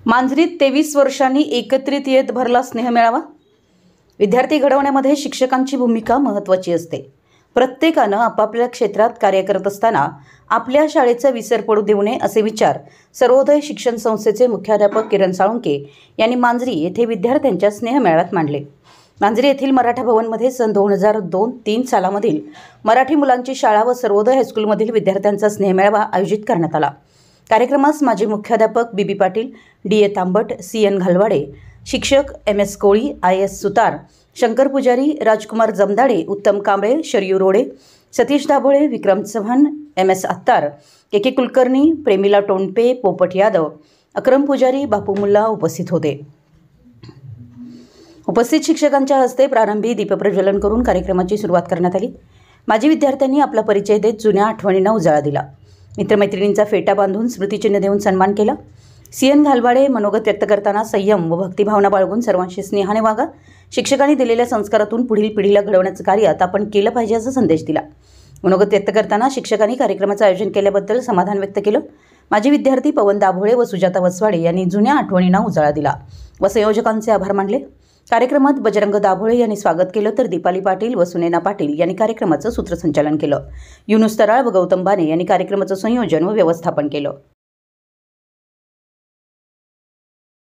मांजरीत 23 वर्षांनी एकत्रित येत भरला स्नेहमेळावा। विद्यार्थी घडवण्यामध्ये शिक्षकांची भूमिका महत्त्वाची असते। प्रत्येकानं आपापल्या क्षेत्रात कार्य करत असताना आपल्या शाळेचा विसर पडू देऊ नये असे विचार सर्वोदय शिक्षण संस्थेचे मुख्याध्यापक किरण साळुंके यांनी मांजरी येथे विद्यार्थ्यांच्या स्नेहमेळाव्यात मांडले। मांजरी येथील मराठा भवनमध्ये सन 2002-3 सालामधील मराठी मुलांची शाळा व सर्वोदय हायस्कूलमधील विद्यार्थ्यांचा स्नेहमेळावा आयोजित करण्यात आला। कार्यक्रमास माजी मुख्याध्यापक बी पाटील, डी तांबट, सी घालवाडे, शिक्षक MS कोळी, IS सुतार, शंकर पुजारी, राजकुमार जमदाडे, उत्तम कांबळे, शरयू रोडे, सतीश दाभोळे, विक्रम चव्हाण, MS आत्तार, KK कुलकर्णी, प्रेमिला टोणपे, पोपट यादव, अक्रम पुजारी, बापू मुल्ला उपस्थित होते। उपस्थित शिक्षकांच्या हस्ते प्रारंभी दीपप्रज्वलन करून कार्यक्रमाची सुरुवात करण्यात आली। माजी विद्यार्थ्यांनी आपला परिचय देत जुन्या आठवणींना उजाळा दिला। मित्रमैत्रिणींचा फेटा बांधून स्मृतिचिन्ह देऊन सन्मान केला। CN घालवाडे मनोगत व्यक्त करताना संयम व भक्तिभावना बाळगून सर्वांशी स्नेहाने वागा, शिक्षकांनी दिलेल्या संस्कारातून पुढील पिढीला घडवण्याचं कार्य आता आपण केलं पाहिजे असा संदेश दिला। मनोगत व्यक्त करताना शिक्षकांनी कार्यक्रमाचं आयोजन केल्याबद्दल समाधान व्यक्त केलं। माजी विद्यार्थी पवन दाभोळे व सुजाता वसवाडे यांनी जुन्या आठवणींना उजाळा दिला व संयोजकांचे आभार मानले। कार्यक्रमात बजरंग दाभोळे यांनी स्वागत केलं तर दीपाली पाटील व सुनेना पाटील यांनी कार्यक्रमाचं सूत्रसंचालन केलं। युनुस तराळ व गौतम बाने यांनी कार्यक्रमाचं संयोजन व व्यवस्थापन केलं।